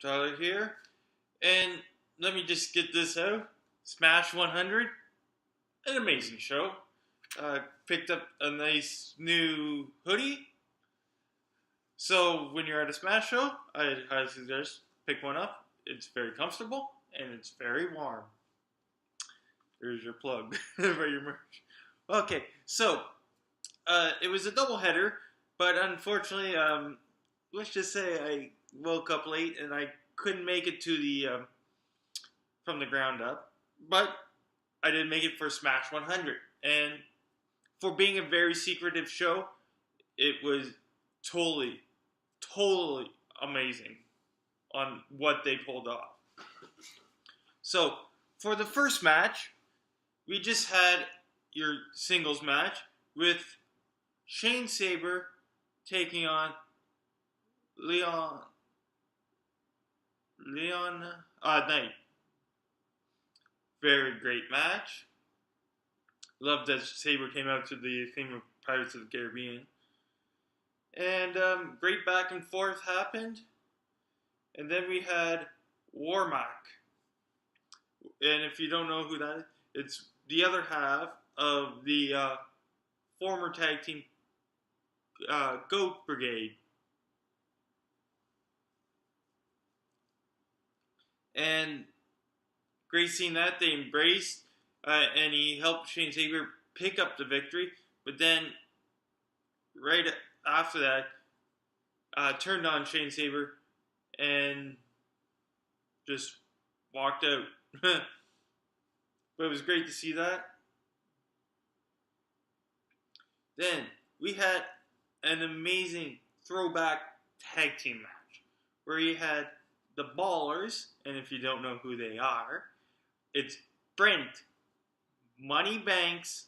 Tyler here, and let me just get this out. Smash 100, an amazing show. Picked up a nice new hoodie. So when you're at a Smash show, I highly suggest pick one up. It's very comfortable and it's very warm. There's your plug for your merch. Okay, so it was a doubleheader, but unfortunately, let's just say I woke up late and I couldn't make it to the from the ground up, but I did make it for Smash 100. And for being a very secretive show, it was totally amazing on what they pulled off. So for the first match, we just had your singles match with Shane Saber taking on Leon Knight. Very great match. Loved that Saber came out to the theme of Pirates of the Caribbean. And great back and forth happened. And then we had Warmack. And if you don't know who that is, it's the other half of the former tag team Goat Brigade. And great seeing that. They embraced, and he helped Shane Saber pick up the victory. But then, right after that, turned on Shane Saber and just walked out. But it was great to see that. Then we had an amazing throwback tag team match where you had the Ballers, and if you don't know who they are, it's Brent, Money Banks,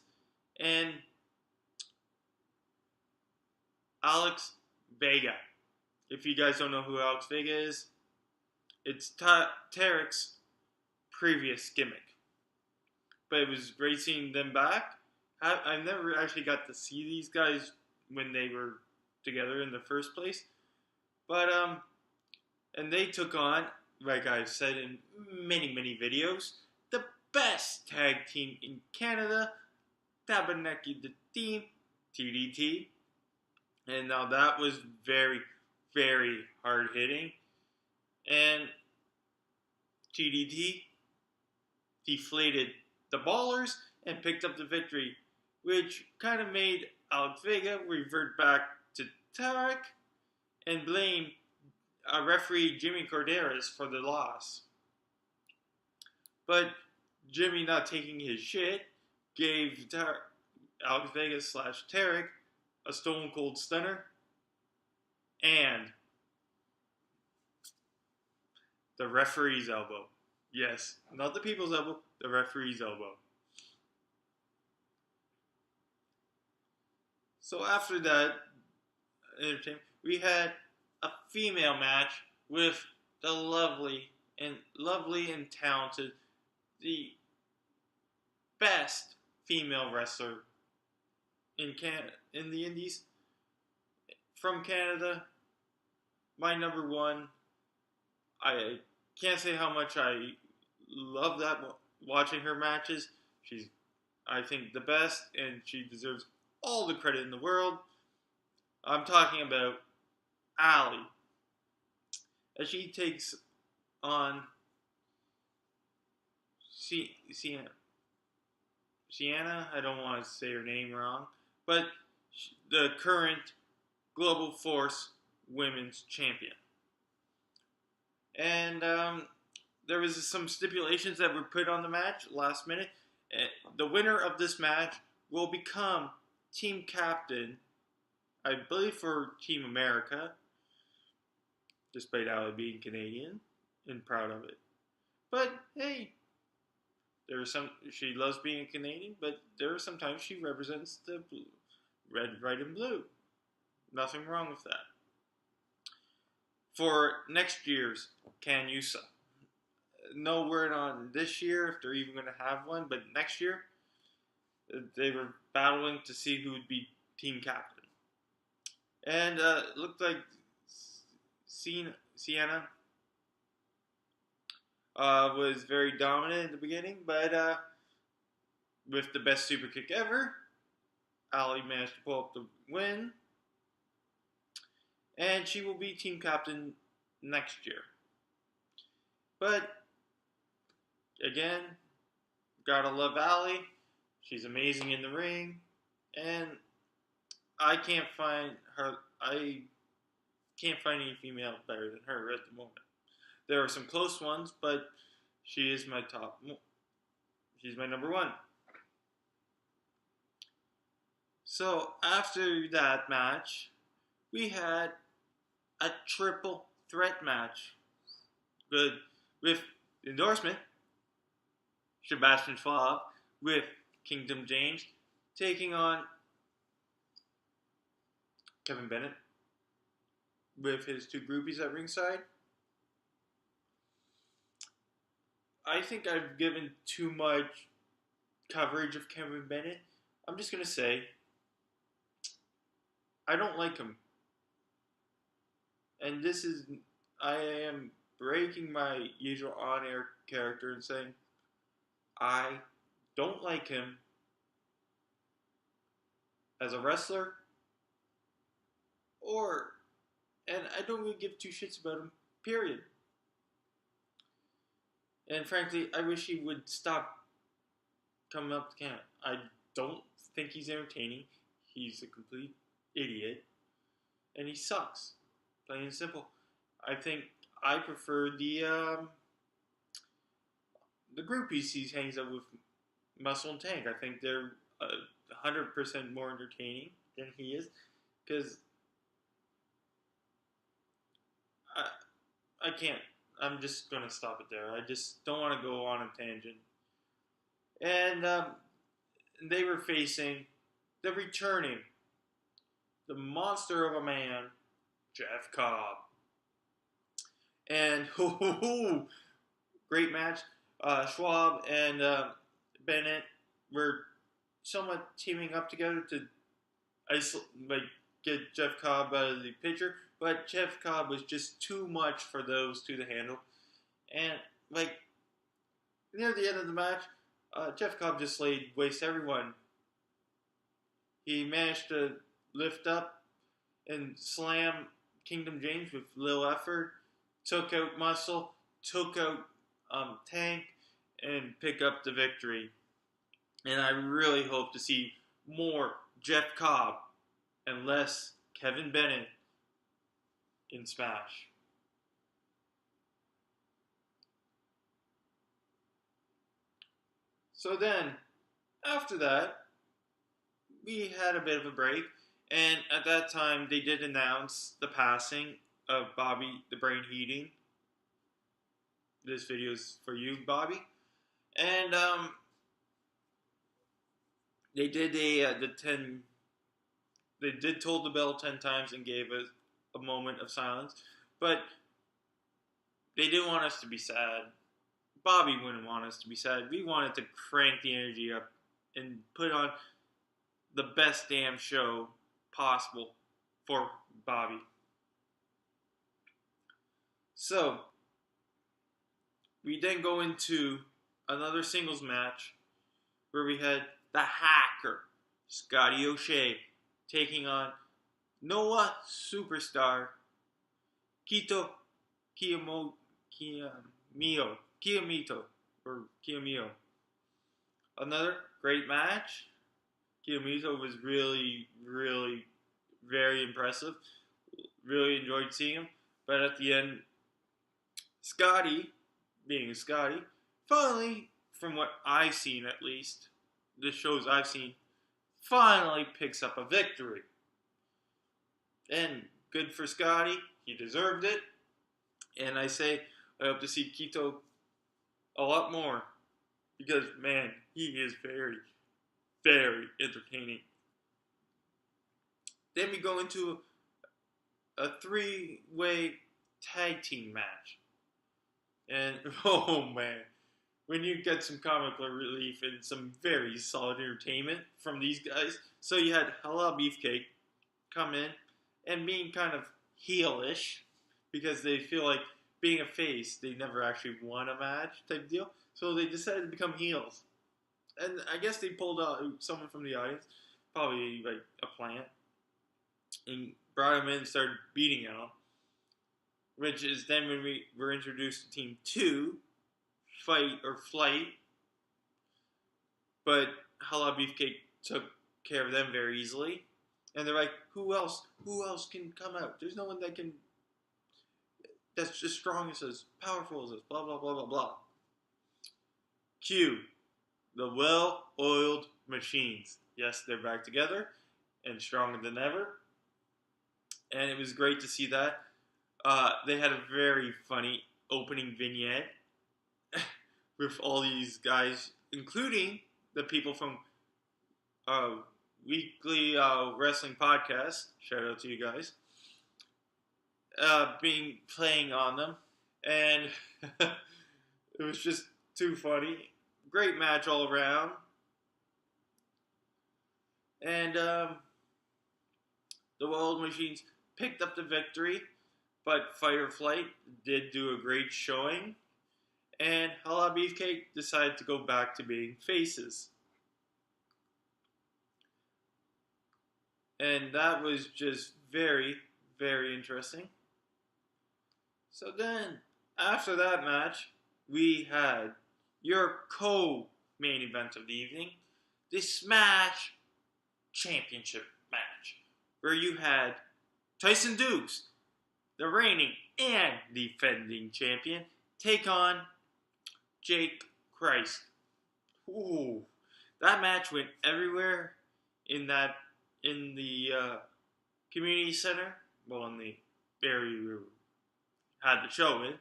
and Alex Vega. If you guys don't know who Alex Vega is, it's Tarek's previous gimmick. But it was great seeing them back. I never actually got to see these guys when they were together in the first place. But, and they took on, like I've said in many videos, the best tag team in Canada, Tabanaki the Team, TDT. And now that was very hard hitting. And TDT deflated the Ballers and picked up the victory, which kind of made Alex Vega revert back to Tarek and blame referee Jimmy Corderas for the loss. But Jimmy, not taking his shit, gave Alex Vega / Tarek a Stone Cold Stunner and the referee's elbow. Yes, not the people's elbow, the referee's elbow. So after that entertainment, we had a female match with the lovely and talented, the best female wrestler in the Indies, from Canada, my number one. I can't say how much I love that, watching her matches. She's, I think, the best, and she deserves all the credit in the world. I'm talking about Ali, as she takes on Sienna. I don't want to say her name wrong, but the current Global Force Women's Champion. And there was some stipulations that were put on the match last minute. The winner of this match will become team captain, I believe, for Team America, despite Ali being Canadian and proud of it. But hey, she loves being a Canadian, but there are sometimes she represents the blue, red, white, and blue. Nothing wrong with that. For next year's Canusa, no word on this year if they're even going to have one, but next year they were battling to see who would be team captain. And it looked like Sienna was very dominant in the beginning, but with the best super kick ever, Ali managed to pull up the win, and she will be team captain next year. But again, gotta love Ali. She's amazing in the ring, and I can't find her. I can't find any female better than her at the moment. There are some close ones, but she is my top. She's my number one. So after that match, we had a triple threat match. Good with endorsement, Sebastian Schwab with Kingdom James taking on Kevin Bennett with his two groupies at ringside. I think I've given too much coverage of Kevin Bennett. I'm just going to say, I don't like him. And this is, I am breaking my usual on-air character and saying, I don't like him as a wrestler, and I don't really give two shits about him, period. And frankly, I wish he would stop coming up to camp. I don't think he's entertaining. He's a complete idiot. And he sucks. Plain and simple. I think I prefer the groupies he hangs out with, Muscle and Tank. I think they're 100% more entertaining than he is. Because I can't. I'm just going to stop it there. I just don't want to go on a tangent. And they were facing the returning, the monster of a man, Jeff Cobb. And great match. Schwab and Bennett were somewhat teaming up together to get Jeff Cobb out of the picture. But Jeff Cobb was just too much for those two to handle. And, near the end of the match, Jeff Cobb just laid waste to everyone. He managed to lift up and slam Kingdom James with little effort, took out Muscle, took out Tank, and pick up the victory. And I really hope to see more Jeff Cobb and less Kevin Bennett in Smash. So then, after that, we had a bit of a break, and at that time, they did announce the passing of Bobby the Brain Heating. This video is for you, Bobby. And they did they did toll the bell 10 times and gave us a moment of silence, but they didn't want us to be sad. Bobby wouldn't want us to be sad. We wanted to crank the energy up and put on the best damn show possible for Bobby. So, we then go into another singles match where we had the Hacker, Scotty O'Shea, taking on Noah Superstar, Kiyomiya. Another great match. Kiyomiya was really, really very impressive. Really enjoyed seeing him. But at the end, Scotty, being Scotty, finally, from what I've seen at least, the shows I've seen, finally picks up a victory. And good for Scotty. He deserved it. And I say, I hope to see Kito a lot more. Because, man, he is very, very entertaining. Then we go into a 3-way tag team match. And, oh man, when you get some comic relief and some very solid entertainment from these guys. So you had Halal Beefcake come in and being kind of heelish because they feel like being a face, they never actually won a match type deal. So they decided to become heels. And I guess they pulled out someone from the audience, probably like a plant, and brought him in and started beating on him. Which is then when we were introduced to Team 2, Fight or Flight. But Hala Beefcake took care of them very easily. And they're like, who else can come out? There's no one that's as strong as us, powerful as us, blah, blah, blah, blah, blah. Cue the well-oiled machines. Yes, they're back together and stronger than ever. And it was great to see that. They had a very funny opening vignette with all these guys, including the people from Weekly Wrestling Podcast. Shout out to you guys. Playing on them. And it was just too funny. Great match all around. And the Wild Machines picked up the victory, but Fight or Flight did do a great showing. And Hala Beefcake decided to go back to being faces. And that was just very, very interesting. So then, after that match, we had your co-main event of the evening, the Smash Championship match, where you had Tyson Dukes, the reigning and defending champion, take on Jake Christ. Ooh, that match went everywhere in the community center. Well, in the area we had the show in,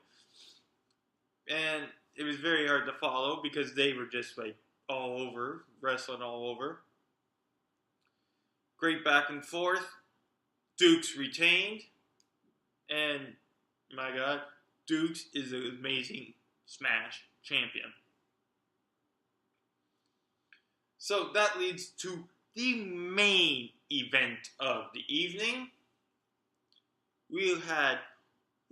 and it was very hard to follow because they were just like all over, wrestling all over. Great back and forth. Dukes retained, and my God, Dukes is an amazing Smash champion. So that leads to the main event of the evening. We had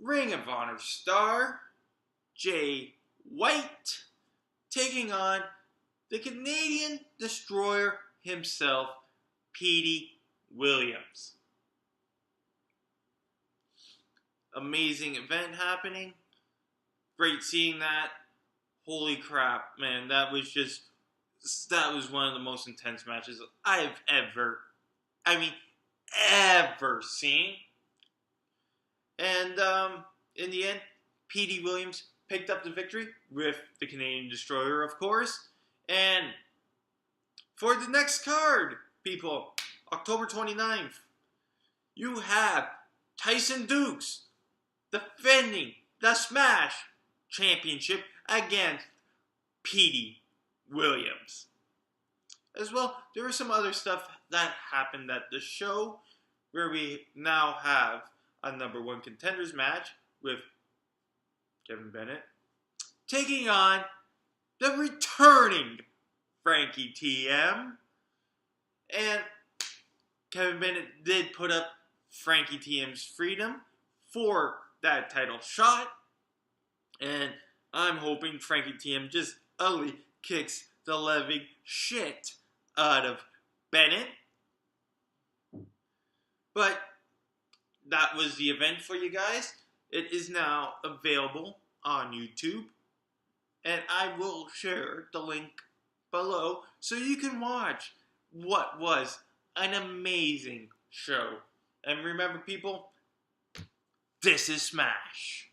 Ring of Honor star Jay White taking on the Canadian Destroyer himself, Petey Williams. Amazing event happening. Great seeing that. Holy crap, man. That was one of the most intense matches I've ever seen. And in the end, Petey Williams picked up the victory with the Canadian Destroyer, of course. And for the next card, people, October 29th, you have Tyson Dukes defending the Smash Championship against Petey Williams. As well, there was some other stuff that happened at the show where we now have a number one contenders match with Kevin Bennett taking on the returning Frankie TM. And Kevin Bennett did put up Frankie TM's freedom for that title shot. And I'm hoping Frankie TM just utterly kicks the living shit out of Bennett. But that was the event for you guys. It is now available on YouTube. And I will share the link below so you can watch what was an amazing show. And remember, people, this is Smash.